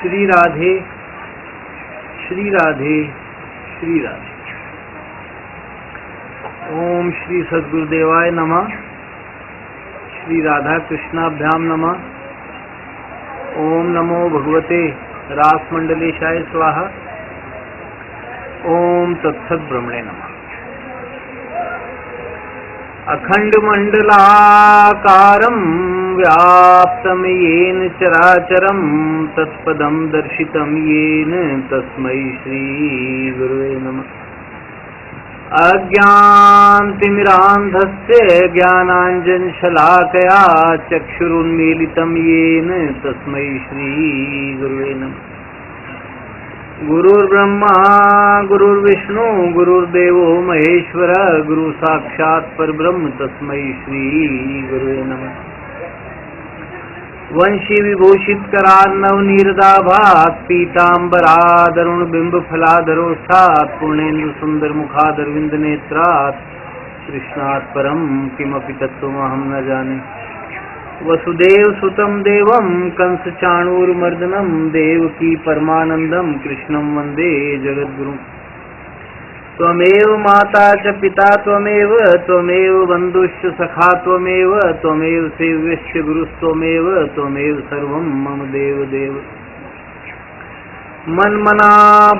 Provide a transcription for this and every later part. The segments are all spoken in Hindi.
श्री राधे श्री राधे श्री राधे। ओम श्री सद्गुरुदेवाय नमः। श्री राधा कृष्णाभ्याम नमः। ओम नमो भगवते रासमंडलेशाय स्वाहा। ओम तत्सत् ब्रह्मणे नमः। अखंड मंडलाकारं व्याप्तं येन चराचरं तत्पदं दर्शितं येन तस्मै श्री गुरुवे नमः। अज्ञानतिमिरान्धस्य ज्ञानाञ्जनशलाकया चक्षुरुन्मीलितं येन तस्मै श्री गुरुवे नमः। गुरुर्ब्रह्मा गुरुर्विष्णु गुरुर्देवो महेश्वर गुरु साक्षात् परब्रह्म तस्मै श्री गुरुवे नमः। वंशी विभूषित करार्णवनीरदाभात् पीताम्बरादरुण बिंब फलाधरोष्ठात् पूर्णेन्दु सुंदर मुखादरविंद नेत्रात् कृष्णात् परम किमपि तत्त्वमहं न जाने। वसुदेव सुतं देवं कंस चाणूरमर्दनं देवकी परमानंदं कृष्णं वंदे जगद्गुरुं। त्वमेव माता च पिता त्वमेव त्वमेव बन्धुश्च सखा त्वमेव त्वमेव सेव्यश्च गुरुस्त्वमेव त्वमेव सर्वं मम देव। मन्मना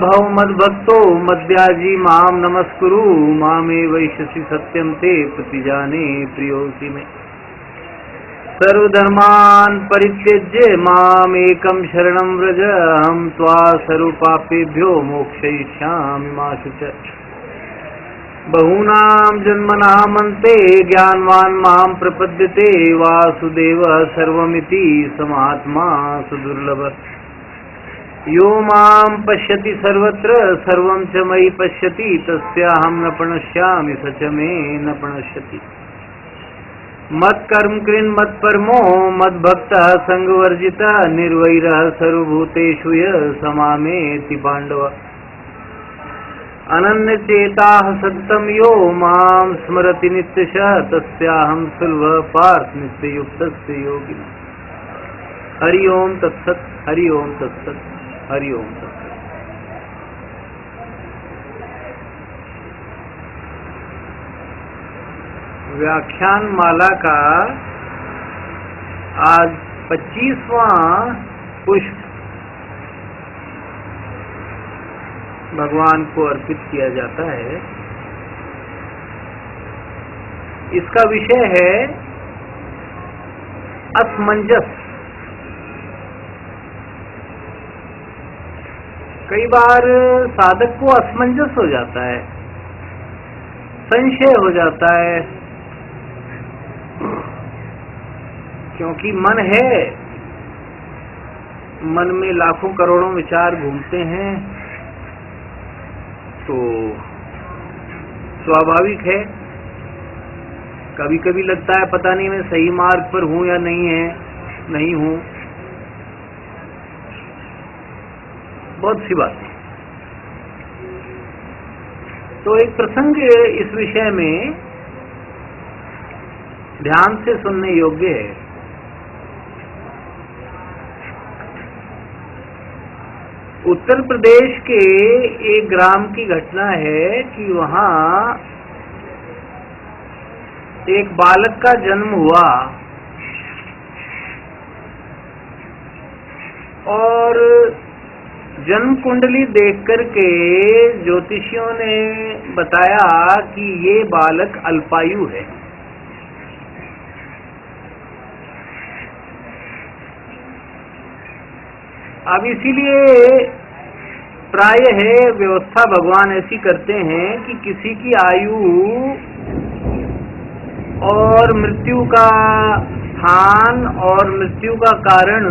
भव मद्भक्तो मद्याजी मां नमस्कुरु मामे वैश्यसि सत्यं ते प्रतिजाने प्रियोऽसि मे। सर्वधर्मान् परित्यज्य मामेकं शरणं व्रज अहं त्वा सर्वपापेभ्यो मोक्षयिष्यामि मा शुच। बहूनां जन्मनामन्ते ज्ञानवान् मां प्रपद्यते वासुदेवः सर्वमिति समात्मा सुदुर्लभ। यो मां पश्यति सर्वत्र सर्वं च मयि पश्यति तस्याहं न प्रणश्यामि स च मे न प्रणश्यति। मत्कर्म कृन् मत्परमो मद्भक्तः संगवर्जितः निर्वैरः सर्वभूतेषु यः समामेति पाण्डव। अनन्यचेताः सततं यो मां स्मरति नित्यशः तस्याहं सुलभः पार्थ नित्ययुक्तस्य योगिनः। हरि ओम तत्सत् हरि ओम तत्सत् हरि ओम तत्सत्। व्याख्यान माला का आज 25वां पुष्प भगवान को अर्पित किया जाता है। इसका विषय है असमंजस। कई बार साधक को असमंजस हो जाता है, संशय हो जाता है, क्योंकि मन है, मन में लाखों करोड़ों विचार घूमते हैं, तो स्वाभाविक है कभी कभी लगता है पता नहीं मैं सही मार्ग पर हूं या नहीं हूं। बहुत सी बात है। तो एक प्रसंग इस विषय में ध्यान से सुनने योग्य है। उत्तर प्रदेश के एक ग्राम की घटना है कि वहां एक बालक का जन्म हुआ और जन्म कुंडली देख करके ज्योतिषियों ने बताया कि ये बालक अल्पायु है। अब इसीलिए प्रायः व्यवस्था भगवान ऐसी करते हैं कि किसी की आयु और मृत्यु का स्थान और मृत्यु का कारण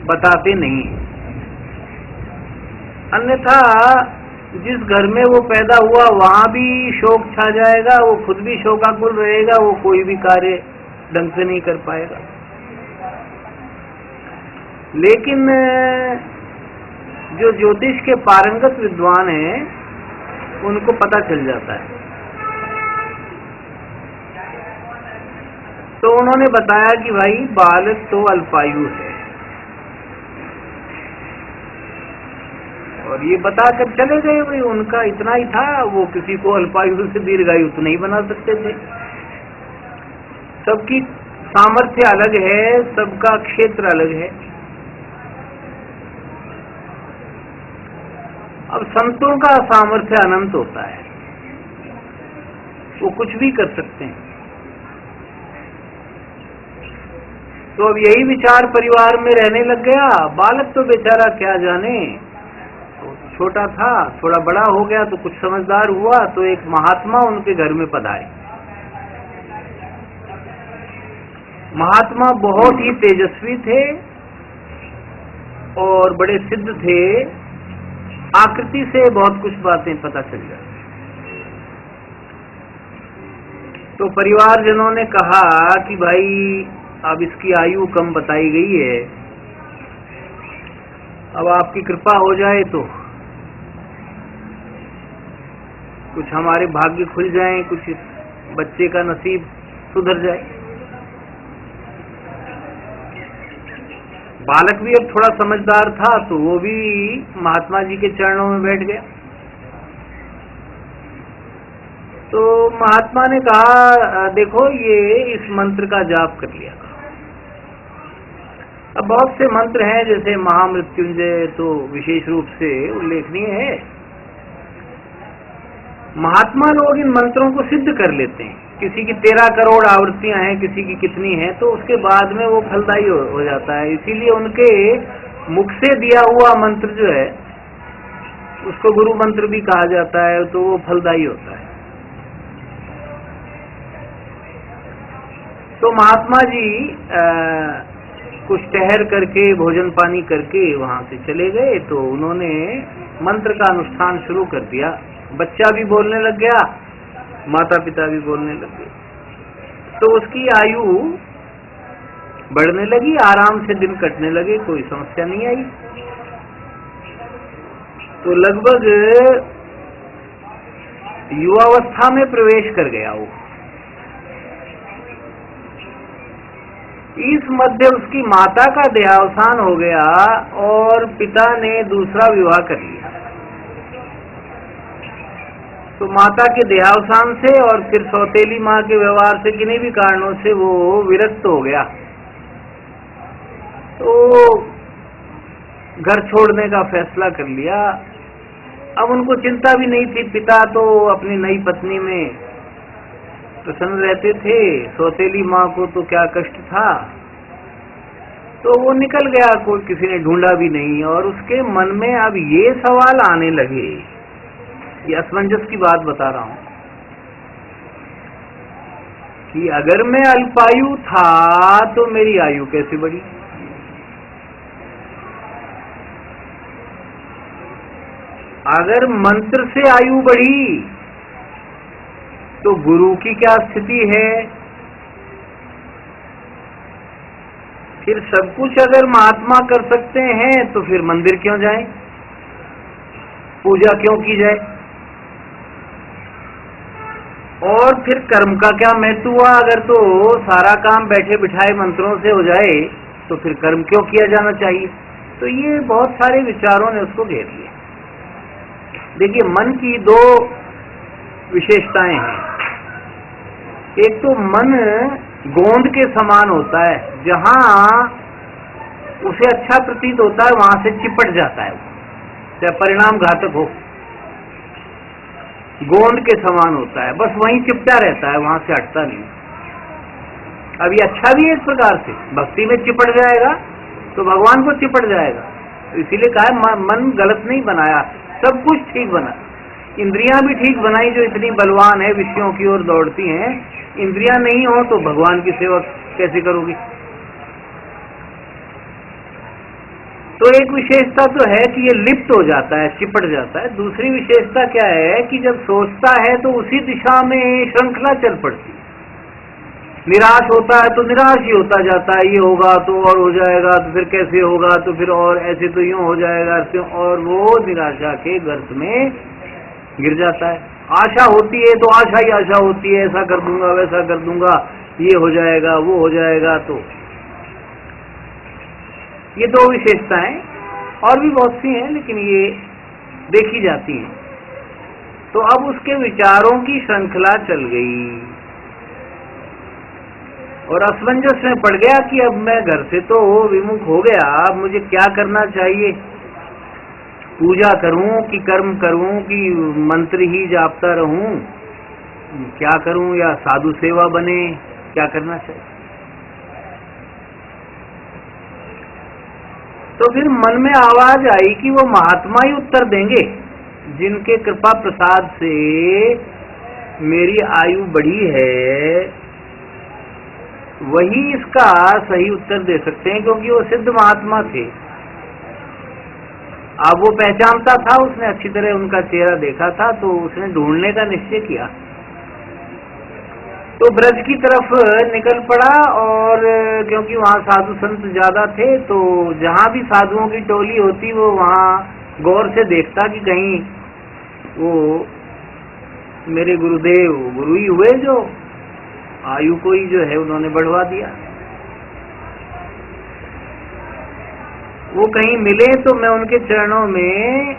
बताते नहीं। अन्यथा जिस घर में वो पैदा हुआ वहां भी शोक छा जाएगा, वो खुद भी शोकाकुल रहेगा, वो कोई भी कार्य ढंग से नहीं कर पाएगा। लेकिन जो ज्योतिष के पारंगत विद्वान हैं उनको पता चल जाता है। तो उन्होंने बताया कि भाई बालक तो अल्पायु है, और ये बताकर चले गए भाई उनका इतना ही था, वो किसी को अल्पायु से दीर्घायु तो नहीं बना सकते थे। सबकी सामर्थ्य अलग है, सबका क्षेत्र अलग है। अब संतों का सामर्थ्य अनंत होता है, वो कुछ भी कर सकते हैं। तो अब यही विचार परिवार में रहने लग गया। बालक तो बेचारा क्या जाने, छोटा था, थोड़ा बड़ा हो गया तो कुछ समझदार हुआ, तो एक महात्मा उनके घर में पधारे। महात्मा बहुत ही तेजस्वी थे और बड़े सिद्ध थे, आकृति से बहुत कुछ बातें पता चल गई। तो परिवारजनों ने कहा कि भाई अब इसकी आयु कम बताई गई है, अब आपकी कृपा हो जाए तो कुछ हमारे भाग्य खुल जाएं, कुछ इस बच्चे का नसीब सुधर जाए। बालक भी अब थोड़ा समझदार था, तो वो भी महात्मा जी के चरणों में बैठ गया। तो महात्मा ने कहा देखो ये इस मंत्र का जाप कर लिया। अब बहुत से मंत्र हैं, जैसे महामृत्युंजय तो विशेष रूप से उल्लेखनीय है। महात्मा लोग इन मंत्रों को सिद्ध कर लेते हैं। किसी की 13 करोड़ आवृत्तियां हैं, किसी की कितनी हैं, तो उसके बाद में वो फलदायी हो जाता है। इसीलिए उनके मुख से दिया हुआ मंत्र जो है उसको गुरु मंत्र भी कहा जाता है, तो वो फलदायी होता है। तो महात्मा जी कुछ ठहर करके भोजन पानी करके वहां से चले गए। तो उन्होंने मंत्र का अनुष्ठान शुरू कर दिया। बच्चा भी बोलने लग गया, माता पिता भी बोलने लग गए। तो उसकी आयु बढ़ने लगी, आराम से दिन कटने लगे, कोई समस्या नहीं आई। तो लगभग युवावस्था में प्रवेश कर गया वो। इस मध्य उसकी माता का देहावसान हो गया और पिता ने दूसरा विवाह कर लिया। तो माता के देहावसान से और फिर सौतेली माँ के व्यवहार से, किन्हीं भी कारणों से वो विरक्त हो गया। तो घर छोड़ने का फैसला कर लिया। अब उनको चिंता भी नहीं थी, पिता तो अपनी नई पत्नी में प्रसन्न रहते थे, सौतेली माँ को तो क्या कष्ट था। तो वो निकल गया, कोई किसी ने ढूंढा भी नहीं। और उसके मन में अब ये सवाल आने लगे, ये असमंजस की बात बता रहा हूं, कि अगर मैं अल्पायु था तो मेरी आयु कैसे बढ़ी। अगर मंत्र से आयु बढ़ी तो गुरु की क्या स्थिति है। फिर सब कुछ अगर महात्मा कर सकते हैं तो फिर मंदिर क्यों जाएं, पूजा क्यों की जाए। और फिर कर्म का क्या महत्व हुआ। अगर तो सारा काम बैठे बिठाए मंत्रों से हो जाए तो फिर कर्म क्यों किया जाना चाहिए। तो ये बहुत सारे विचारों ने उसको घेर लिया। देखिए, मन की दो विशेषताएं हैं। एक तो मन गोंद के समान होता है, जहां उसे अच्छा प्रतीत होता है वहां से चिपट जाता है, चाहे परिणाम घातक हो। गोंद के समान होता है, बस वहीं चिपटा रहता है, वहां से हटता नहीं। अब ये अच्छा भी है एक प्रकार से, भक्ति में चिपट जाएगा तो भगवान को चिपट जाएगा। तो इसीलिए कहा है मन गलत नहीं बनाया, सब कुछ ठीक बना। इंद्रियां भी ठीक बनाई, जो इतनी बलवान है, विषयों की ओर दौड़ती हैं। इंद्रियां नहीं हो तो भगवान की सेवा कैसे करोगी। तो एक विशेषता तो है कि ये लिप्त हो जाता है, चिपट जाता है। दूसरी विशेषता क्या है कि जब सोचता है तो उसी दिशा में श्रृंखला चल पड़ती है। निराश होता है तो निराश ही होता जाता है, ये होगा तो और हो जाएगा, तो फिर कैसे होगा, तो फिर और ऐसे तो यूं हो जाएगा, और वो निराशा के गर्त में गिर जाता है। आशा होती है तो आशा ही आशा होती है, ऐसा कर दूंगा, वैसा कर दूंगा, ये हो जाएगा, वो हो जाएगा। तो ये दो विशेषताएं, और भी बहुत सी हैं, लेकिन ये देखी जाती हैं। तो अब उसके विचारों की श्रृंखला चल गई और असमंजस में पड़ गया कि अब मैं घर से तो विमुख हो गया, अब मुझे क्या करना चाहिए, पूजा करूं कि कर्म करूं कि मंत्र ही जापता रहूं, क्या करूं, या साधु सेवा बने, क्या करना चाहिए। तो फिर मन में आवाज आई कि वो महात्मा ही उत्तर देंगे, जिनके कृपा प्रसाद से मेरी आयु बढ़ी है, वही इसका सही उत्तर दे सकते हैं, क्योंकि वो सिद्ध महात्मा थे। अब वो पहचानता था, उसने अच्छी तरह उनका चेहरा देखा था, तो उसने ढूंढने का निश्चय किया। तो ब्रज की तरफ निकल पड़ा, और क्योंकि वहाँ साधु संत ज्यादा थे, तो जहाँ भी साधुओं की टोली होती वो वहाँ गौर से देखता कि कहीं वो मेरे गुरुदेव गुरु ही हुए, जो आयु को ही जो है उन्होंने बढ़वा दिया, वो कहीं मिले तो मैं उनके चरणों में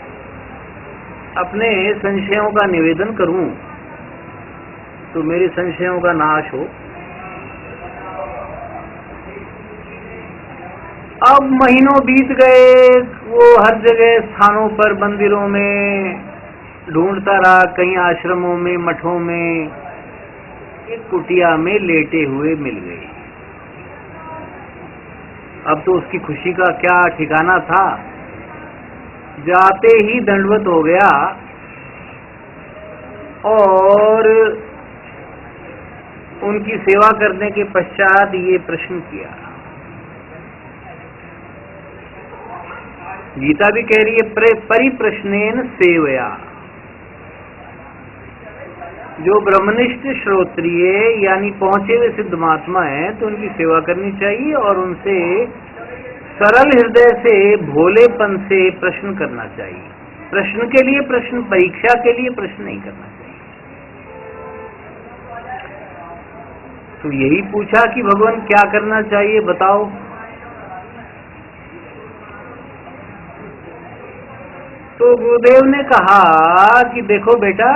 अपने संशयों का निवेदन करूं, तो मेरे संशयों का नाश हो। अब महीनों बीत गए, वो हर जगह स्थानों पर, मंदिरों में ढूंढता रहा, कहीं आश्रमों में, मठों में, एक कुटिया में लेटे हुए मिल गए। अब तो उसकी खुशी का क्या ठिकाना था, जाते ही दंडवत हो गया और उनकी सेवा करने के पश्चात ये प्रश्न किया। गीता भी कह रही है परिप्रश्नेन सेवया, जो ब्रह्मनिष्ठ श्रोत्रिय यानी पहुंचे हुए सिद्ध महात्मा हैं, तो उनकी सेवा करनी चाहिए और उनसे सरल हृदय से, भोलेपन से प्रश्न करना चाहिए। प्रश्न के लिए प्रश्न, परीक्षा के लिए प्रश्न नहीं करना चाहिए। तो यही पूछा कि भगवान क्या करना चाहिए बताओ। तो गुरुदेव ने कहा कि देखो बेटा,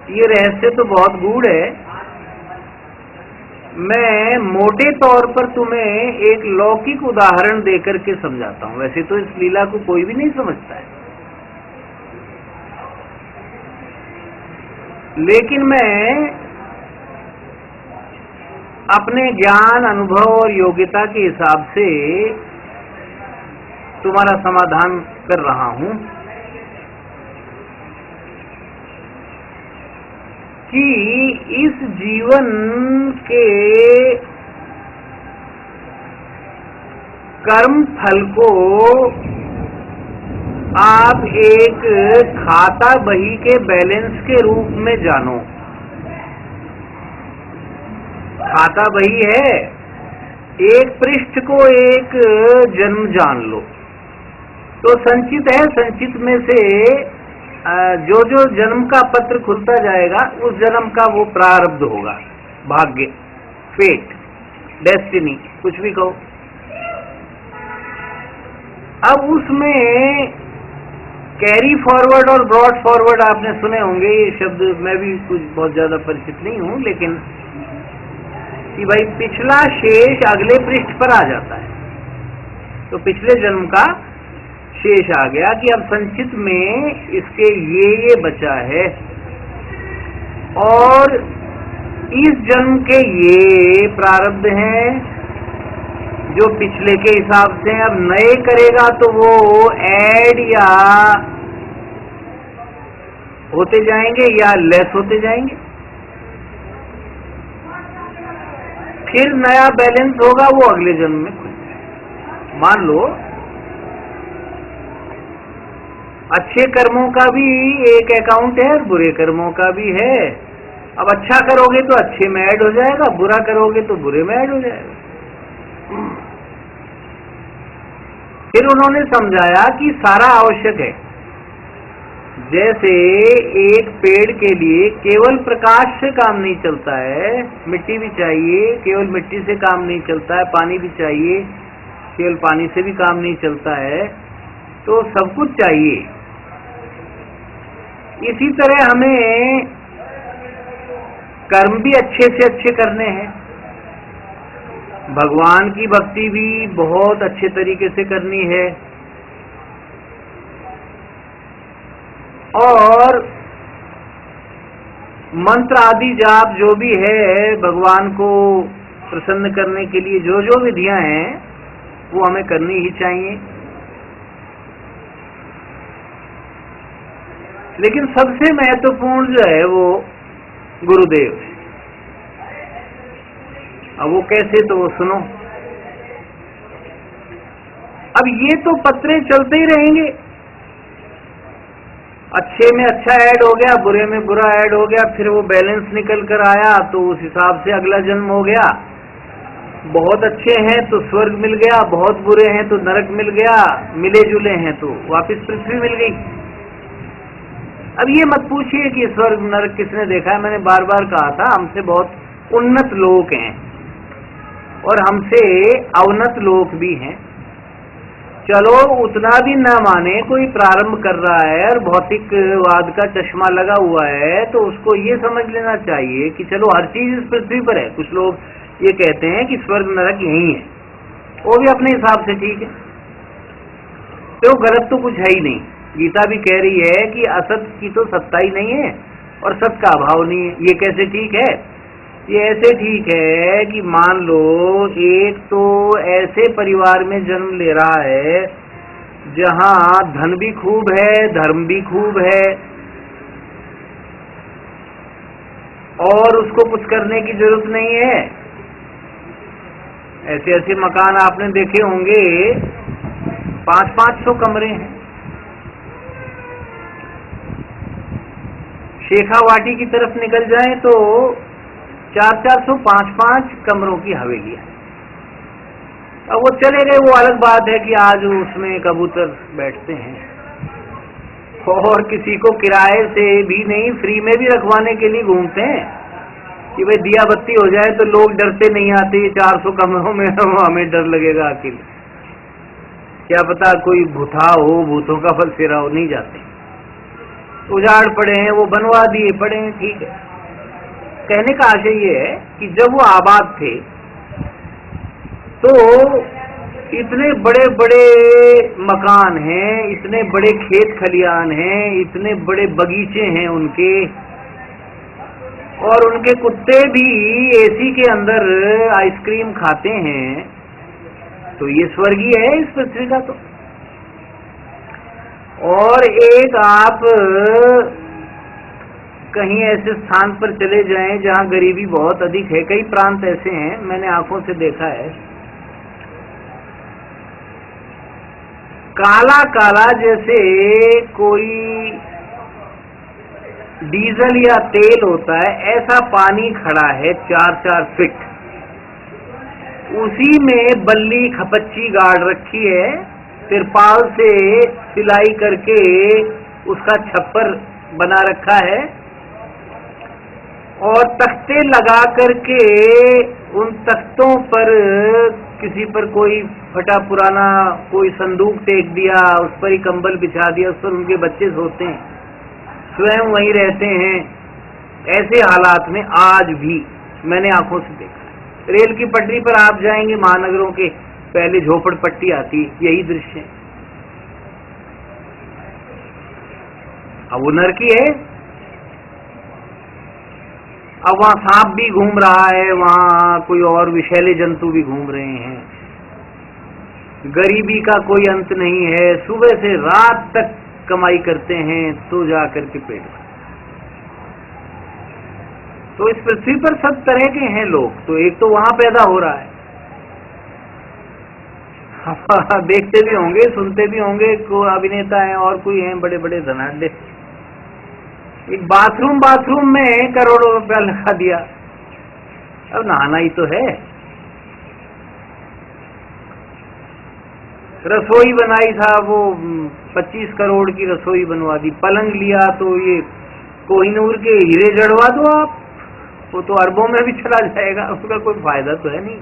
ये रहस्य तो बहुत गूढ़ है, मैं मोटे तौर पर तुम्हें एक लौकिक उदाहरण देकर के समझाता हूं। वैसे तो इस लीला को कोई भी नहीं समझता है, लेकिन मैं अपने ज्ञान, अनुभव और योग्यता के हिसाब से तुम्हारा समाधान कर रहा हूं कि इस जीवन के कर्म फल को आप एक खाता बही के बैलेंस के रूप में जानो। खाता बही है, एक पृष्ठ को एक जन्म जान लो। तो संचित है, संचित में से जो जो जन्म का पत्र खुलता जाएगा, उस जन्म का वो प्रारब्ध होगा, भाग्य, फेट, डेस्टिनी, कुछ भी कहो। अब उसमें कैरी फॉरवर्ड और ब्रॉड फॉरवर्ड आपने सुने होंगे, ये शब्द मैं भी कुछ बहुत ज्यादा परिचित नहीं हूं, लेकिन कि भाई पिछला शेष अगले पृष्ठ पर आ जाता है। तो पिछले जन्म का शेष आ गया कि अब संचित में इसके ये बचा है, और इस जन्म के ये प्रारब्ध हैं जो पिछले के हिसाब से अब नए करेगा, तो वो ऐड या होते जाएंगे या लेस होते जाएंगे। फिर नया बैलेंस होगा, वो अगले जन्म में खुल जाएगा। मान लो अच्छे कर्मों का भी एक अकाउंट है और बुरे कर्मों का भी है। अब अच्छा करोगे तो अच्छे में ऐड हो जाएगा, बुरा करोगे तो बुरे में ऐड हो जाएगा। फिर उन्होंने समझाया कि सारा आवश्यक है। जैसे एक पेड़ के लिए केवल प्रकाश से काम नहीं चलता है, मिट्टी भी चाहिए, केवल मिट्टी से काम नहीं चलता है, पानी भी चाहिए, केवल पानी से भी काम नहीं चलता है। तो सब कुछ चाहिए। इसी तरह हमें कर्म भी अच्छे से अच्छे करने हैं, भगवान की भक्ति भी बहुत अच्छे तरीके से करनी है, और मंत्र आदि जाप जो भी है भगवान को प्रसन्न करने के लिए जो जो विधियां हैं वो हमें करनी ही चाहिए। लेकिन सबसे महत्वपूर्ण जो है वो गुरुदेव है। अब वो कैसे, तो वो सुनो। अब ये तो पत्रे चलते ही रहेंगे, अच्छे में अच्छा ऐड हो गया, बुरे में बुरा ऐड हो गया, फिर वो बैलेंस निकल कर आया तो उस हिसाब से अगला जन्म हो गया। बहुत अच्छे हैं तो स्वर्ग मिल गया, बहुत बुरे हैं तो नरक मिल गया, मिले जुले हैं तो वापस पृथ्वी मिल गई। अब ये मत पूछिए कि स्वर्ग नरक किसने देखा है। मैंने बार बार कहा था, हमसे बहुत उन्नत लोग हैं और हमसे अवनत लोग भी हैं। चलो उतना भी न माने, कोई प्रारंभ कर रहा है और भौतिकवाद का चश्मा लगा हुआ है तो उसको ये समझ लेना चाहिए कि चलो हर चीज इस पृथ्वी पर है। कुछ लोग ये कहते हैं कि स्वर्ग नरक यही है, वो भी अपने हिसाब से ठीक है, तो गलत तो कुछ है ही नहीं। गीता भी कह रही है कि असत की तो सत्ता ही नहीं है और सत का अभाव नहीं है। ये कैसे ठीक है? ये ऐसे ठीक है कि मान लो एक तो ऐसे परिवार में जन्म ले रहा है जहां धन भी खूब है, धर्म भी खूब है, और उसको कुछ करने की जरूरत नहीं है। ऐसे ऐसे मकान आपने देखे होंगे, 500-500 कमरे हैं। शेखावाटी की तरफ निकल जाए तो 400-400, 5-5 कमरों की हवेलियां। अब वो चले गए, वो अलग बात है कि आज उसमें कबूतर बैठते हैं और किसी को किराए से भी नहीं, फ्री में भी रखवाने के लिए घूमते हैं कि भाई दिया बत्ती हो जाए तो लोग डरते नहीं आते। 400 कमरों में हमें डर लगेगा अकेले, क्या पता कोई भूथा हो, भूतों का फलसेरा हो, नहीं जाते। उजाड़ पड़े हैं, वो बनवा दिए पड़े हैं, ठीक है। कहने का आशय ये है कि जब वो आबाद थे तो इतने बड़े बड़े मकान हैं, इतने बड़े खेत खलियान हैं, इतने बड़े बगीचे हैं उनके, और उनके कुत्ते भी एसी के अंदर आइसक्रीम खाते हैं। तो ये स्वर्गीय है इस पृथ्वी का। तो और एक आप कहीं ऐसे स्थान पर चले जाएं जहां गरीबी बहुत अधिक है, कई प्रांत ऐसे हैं, मैंने आंखों से देखा है, काला काला जैसे कोई डीजल या तेल होता है, ऐसा पानी खड़ा है 4-4 फीट, उसी में बल्ली खपच्ची गाड़ रखी है, तिरपाल से सिलाई करके उसका छप्पर बना रखा है, और तख्ते लगा करके उन तख्तों पर किसी पर कोई फटा पुराना कोई संदूक टेक दिया, उस पर ही कंबल बिछा दिया, उस पर उनके बच्चे सोते हैं, स्वयं वहीं रहते हैं। ऐसे हालात में आज भी मैंने आंखों से देखा। रेल की पटरी पर आप जाएंगे, महानगरों के पहले झोपड़पट्टी आती, यही दृश्य है। अब वो नरकी है। अब वहां सांप भी घूम रहा है, वहां कोई और विषैले जंतु भी घूम रहे हैं, गरीबी का कोई अंत नहीं है, सुबह से रात तक कमाई करते हैं तो जाकर के पेट भरते। तो इस पृथ्वी पर सब तरह के हैं लोग, तो एक तो वहां पैदा हो रहा है। देखते भी होंगे, सुनते भी होंगे, कोई अभिनेता हैं और कोई हैं बड़े बड़े धनाढ्य, एक बाथरूम में करोड़ों रुपया लगा दिया। अब नहाना ही तो है। रसोई बनाई था, वो 25 करोड़ की रसोई बनवा दी। पलंग लिया तो ये कोहिनूर के हीरे जड़वा दो आप, वो तो अरबों में भी चला जाएगा, उसका कोई फायदा तो है नहीं।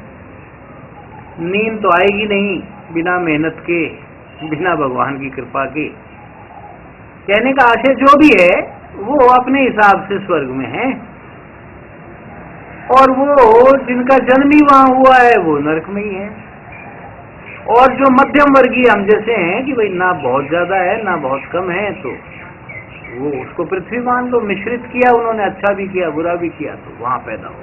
नींद तो आएगी नहीं बिना मेहनत के, बिना भगवान की कृपा के। कहने का आशय जो भी है वो अपने हिसाब से स्वर्ग में है, और वो जिनका जन्म ही वहां हुआ है वो नरक में ही है। और जो मध्यम वर्गीय हम जैसे हैं कि भाई ना बहुत ज्यादा है ना बहुत कम है, तो वो उसको पृथ्वी मान लो। मिश्रित किया उन्होंने, अच्छा भी किया बुरा भी किया, तो वहां पैदा हो।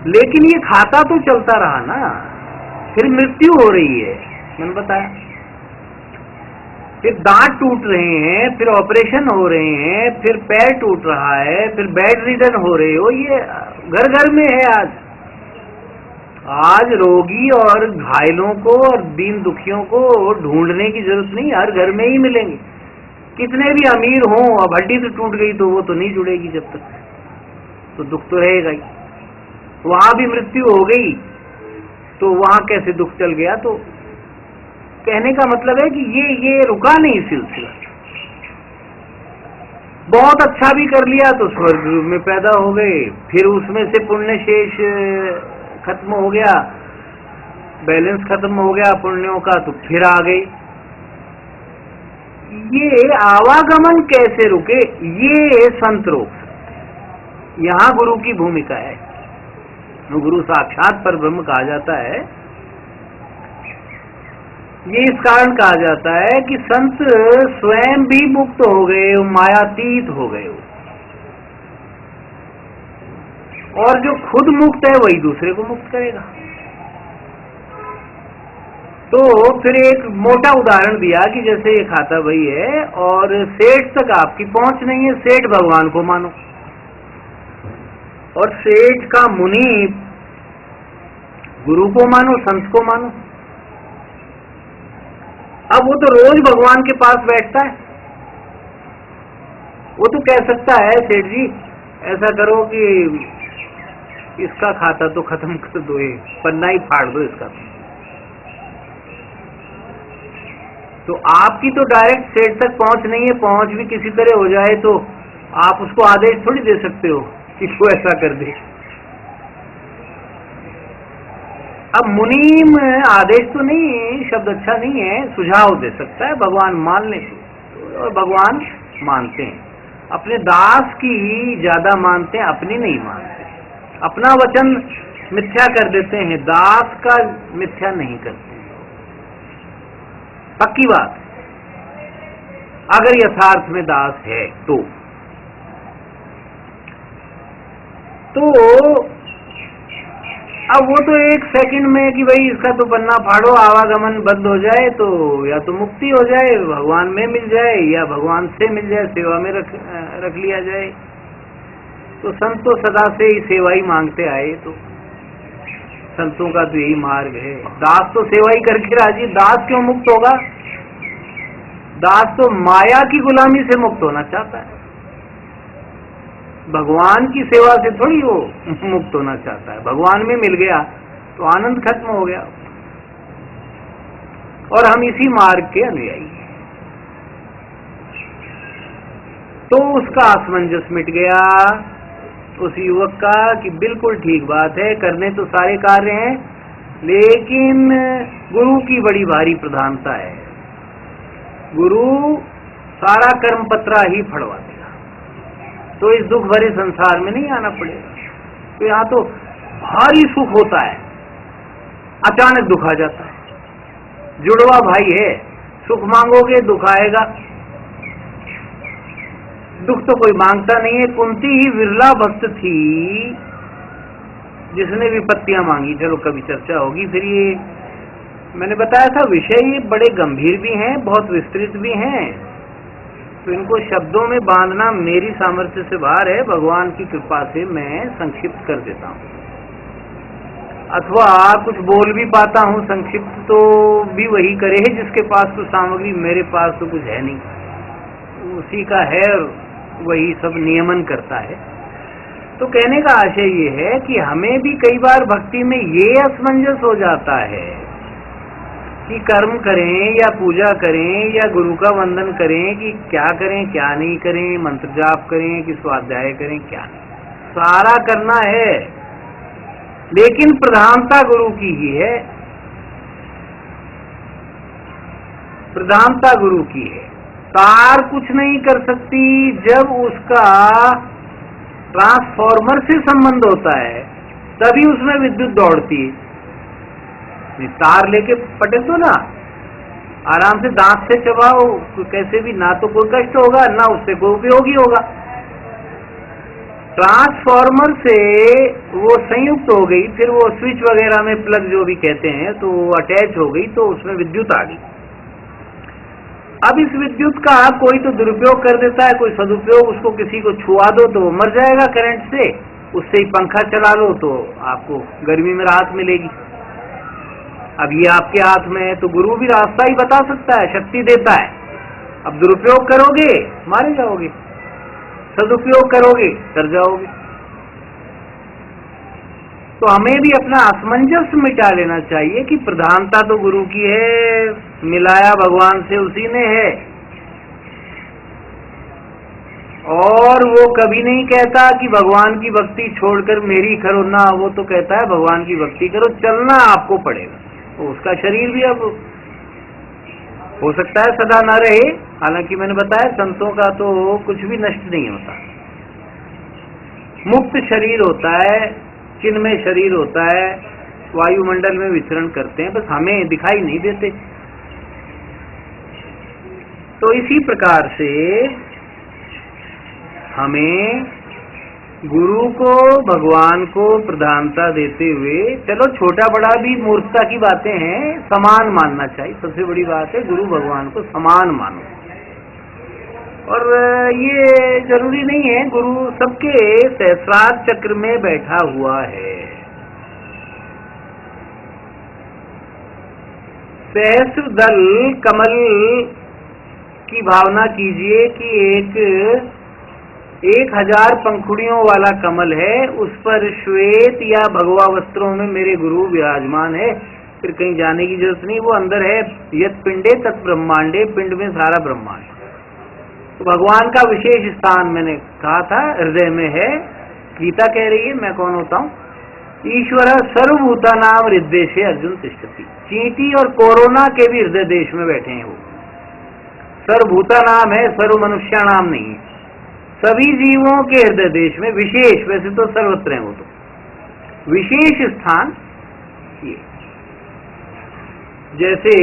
लेकिन ये खाता तो चलता रहा ना, फिर मृत्यु हो रही है, मैंने बताया। फिर दांत टूट रहे हैं, फिर ऑपरेशन हो रहे हैं, फिर पैर टूट रहा है, फिर बेड रिडन हो रहे हो, ये घर घर में है आज। आज रोगी और घायलों को और दीन दुखियों को ढूंढने की जरूरत नहीं, हर घर में ही मिलेंगे। कितने भी अमीर हों, अब हड्डी तो टूट गई तो वो तो नहीं जुड़ेगी जब तक, तो दुख तो रहेगा ही। वहां भी मृत्यु हो गई तो वहां कैसे दुख चल गया? तो कहने का मतलब है कि ये रुका नहीं सिलसिला। बहुत अच्छा भी कर लिया तो स्वर्ग में पैदा हो गए, फिर उसमें से पुण्य शेष खत्म हो गया, बैलेंस खत्म हो गया पुण्यों का, तो फिर आ गए। ये आवागमन कैसे रुके? ये संत रोक सकते। यहां गुरु की भूमिका है। गुरु साक्षात पर ब्रह्म कहा जाता है। ये इस कारण कहा जाता है कि संत स्वयं भी मुक्त हो गए, मायातीत हो गए, और जो खुद मुक्त है वही दूसरे को मुक्त करेगा। तो फिर एक मोटा उदाहरण दिया कि जैसे ये खाता भाई है और सेठ तक आपकी पहुंच नहीं है, सेठ भगवान को मानो, और सेठ का मुनि गुरु को मानो, संत को मानो। अब वो तो रोज भगवान के पास बैठता है, वो तो कह सकता है सेठ जी ऐसा करो कि इसका खाता तो खत्म कर दो, ये पन्ना ही फाड़ दो इसका। तो आपकी तो डायरेक्ट सेठ तक पहुंच नहीं है, पहुंच भी किसी तरह हो जाए तो आप उसको आदेश थोड़ी दे सकते हो कि वो ऐसा कर दे। अब मुनीम आदेश तो नहीं, शब्द अच्छा नहीं है, सुझाव दे सकता है भगवान मान ले, और भगवान मानते हैं। अपने दास की ज्यादा मानते हैं, अपनी नहीं मानते। अपना वचन मिथ्या कर देते हैं, दास का मिथ्या नहीं करते। पक्की बात, अगर यथार्थ में दास है तो अब वो तो एक सेकंड में कि भाई इसका तो पन्ना फाड़ो, आवागमन बंद हो जाए तो या तो मुक्ति हो जाए, भगवान में मिल जाए, या भगवान से मिल जाए, सेवा में रख लिया जाए। तो संत तो सदा से ही सेवा ही मांगते आए, तो संतों का तो यही मार्ग है। दास तो सेवा ही करके राजी, दास क्यों मुक्त होगा? दास तो माया की गुलामी से मुक्त होना चाहता है, भगवान की सेवा से थोड़ी वो मुक्त होना चाहता है। भगवान में मिल गया तो आनंद खत्म हो गया, और हम इसी मार्ग के अनुयायी हैं। तो उसका असमंजस मिट गया उस युवक का कि बिल्कुल ठीक बात है, करने तो सारे कार्य हैं, लेकिन गुरु की बड़ी भारी प्रधानता है। गुरु सारा कर्म पत्रा ही फड़वा देगा, तो इस दुख भरे संसार में नहीं आना पड़ेगा। तो यहाँ तो भारी सुख होता है, अचानक दुख आ जाता है। जुड़वा भाई है, सुख मांगोगे दुख आएगा। दुख तो कोई मांगता नहीं है। कुंती ही विरला भक्त थी जिसने विपत्तियां मांगी। चलो कभी चर्चा होगी फिर। ये मैंने बताया था विषय बड़े गंभीर भी हैं, बहुत विस्तृत भी हैं, तो इनको शब्दों में बांधना मेरी सामर्थ्य से बाहर है। भगवान की कृपा से मैं संक्षिप्त कर देता हूँ, अथवा कुछ बोल भी पाता हूँ संक्षिप्त, तो भी वही करे जिसके पास तो सामग्री, मेरे पास तो कुछ है नहीं, उसी का है और वही सब नियमन करता है। तो कहने का आशय ये है कि हमें भी कई बार भक्ति में ये असमंजस हो जाता है कि कर्म करें या पूजा करें या गुरु का वंदन करें कि क्या करें क्या नहीं करें, मंत्र जाप करें कि स्वाध्याय करें, क्या नहीं, सारा करना है, लेकिन प्रधानता गुरु की ही है। प्रधानता गुरु की है। तार कुछ नहीं कर सकती, जब उसका ट्रांसफॉर्मर से संबंध होता है तभी उसमें विद्युत दौड़ती है। तार लेके पटे तो ना आराम से दांत से चबाओ, कैसे भी, ना तो कोई कष्ट होगा ना उससे कोई उपयोगी होगा। ट्रांसफॉर्मर से वो संयुक्त हो गई, फिर वो स्विच वगैरह में प्लग जो भी कहते हैं, तो वो अटैच हो गई, तो उसमें विद्युत आ गई। अब इस विद्युत का कोई तो दुरुपयोग कर देता है, कोई सदुपयोग, उसको किसी को छुआ दो तो वो मर जाएगा करंट से, उससे ही पंखा चला लो तो आपको गर्मी में राहत मिलेगी। अब ये आपके हाथ में है, तो गुरु भी रास्ता ही बता सकता है, शक्ति देता है। अब दुरुपयोग करोगे मारे जाओगे, सदुपयोग करोगे कर जाओगे। तो हमें भी अपना असमंजस मिटा लेना चाहिए कि प्रधानता तो गुरु की है, मिलाया भगवान से उसी ने है, और वो कभी नहीं कहता कि भगवान की भक्ति छोड़कर मेरी करो ना, वो तो कहता है भगवान की भक्ति करो, चलना आपको पड़ेगा। तो उसका शरीर भी अब हो सकता है सदा न रहे, हालांकि मैंने बताया संतों का तो कुछ भी नष्ट नहीं होता, मुक्त शरीर होता है, चिन्मय शरीर होता है, वायुमंडल में विचरण करते हैं, बस हमें दिखाई नहीं देते। तो इसी प्रकार से हमें गुरु को, भगवान को प्रधानता देते हुए, चलो छोटा बड़ा भी मूर्खता की बातें हैं, समान मानना चाहिए। सबसे बड़ी बात है गुरु भगवान को समान मानो। और ये जरूरी नहीं है, गुरु सबके सहस्रार चक्र में बैठा हुआ है। सहस्र दल कमल की भावना कीजिए कि 1000 पंखुड़ियों वाला कमल है, उस पर श्वेत या भगवा वस्त्रों में मेरे गुरु विराजमान है, फिर कहीं जाने की जरूरत नहीं, वो अंदर है। यत पिंडे तत् ब्रह्मांडे, पिंड में सारा ब्रह्मांड। तो भगवान का विशेष स्थान मैंने कहा था हृदय में है। गीता कह रही है, मैं कौन होता हूँ? ईश्वर सर्वभूता नाम हृदय से अर्जुन तिष्ठति। चींटी और कोरोना के भी हृदय देश में बैठे हैं वो। सर्वभूता नाम है, सर्व मनुष्य नाम नहीं है। सभी जीवों के हृदय देश में विशेष, वैसे तो सर्वत्र है वो, तो विशेष स्थान ये। जैसे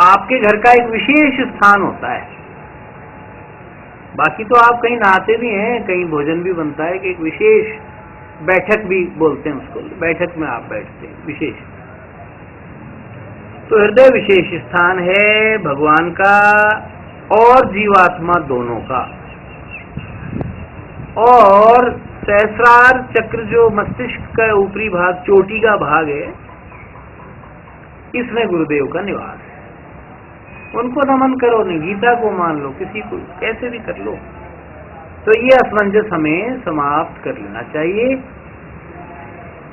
आपके घर का एक विशेष स्थान होता है, बाकी तो आप कहीं नहाते भी हैं, कहीं भोजन भी बनता है, कि एक विशेष बैठक भी बोलते हैं उसको, बैठक में आप बैठते हैं विशेष। तो हृदय विशेष स्थान है भगवान का और जीवात्मा दोनों का। और सहस्रार चक्र जो मस्तिष्क का ऊपरी भाग, चोटी का भाग है, इसमें गुरुदेव का निवास है। उनको नमन करो, नहीं गीता को मान लो, किसी को कैसे भी कर लो। तो ये असमंजस हमें समाप्त कर लेना चाहिए।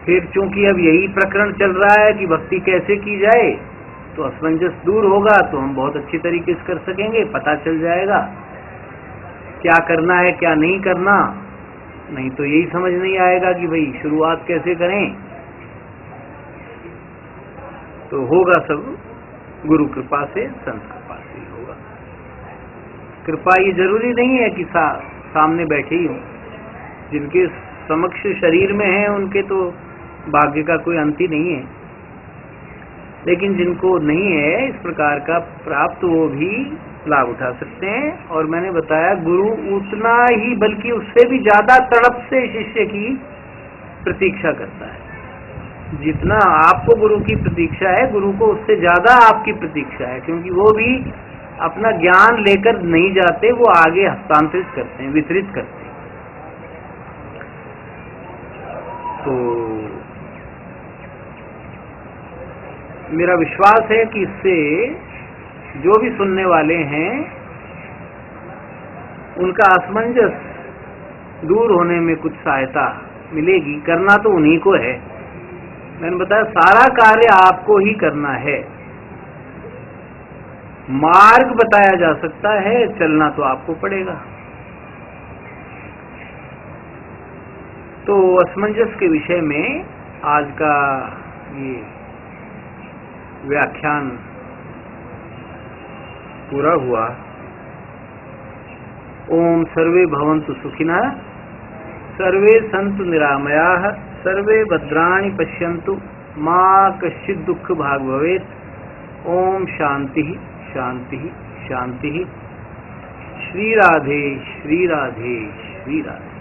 फिर चूंकि अब यही प्रकरण चल रहा है कि भक्ति कैसे की जाए, तो असमंजस दूर होगा तो हम बहुत अच्छी तरीके से कर सकेंगे, पता चल जाएगा क्या करना है क्या नहीं करना। नहीं तो यही समझ नहीं आएगा कि भाई शुरुआत कैसे करें। तो होगा सब गुरु कृपा से, संत कृपा से ही होगा। कृपा ये जरूरी नहीं है कि सामने बैठे ही हो, जिनके समक्ष शरीर में है उनके तो भाग्य का कोई अंत ही नहीं है, लेकिन जिनको नहीं है इस प्रकार का प्राप्त, वो भी लाभ उठा सकते हैं। और मैंने बताया गुरु उतना ही बल्कि उससे भी ज्यादा तड़प से शिष्य की प्रतीक्षा करता है। जितना आपको गुरु की प्रतीक्षा है, गुरु को उससे ज्यादा आपकी प्रतीक्षा है, क्योंकि वो भी अपना ज्ञान लेकर नहीं जाते, वो आगे हस्तांतरित करते हैं, वितरित करते हैं। तो मेरा विश्वास है कि इससे जो भी सुनने वाले हैं उनका असमंजस दूर होने में कुछ सहायता मिलेगी। करना तो उन्हीं को है, मैंने बताया सारा कार्य आपको ही करना है। मार्ग बताया जा सकता है, चलना तो आपको पड़ेगा। तो असमंजस के विषय में आज का ये व्याख्यान पूरा हुआ। ओम सर्वे भवन्तु सुखिनः, सर्वे सन्तु निरामयाः, सर्वे भद्राणि पश्यन्तु, मा कश्चित् दुःख भाग् भवेत्। ओम शांति शांति शांति। श्री राधे श्री राधे श्री राधे।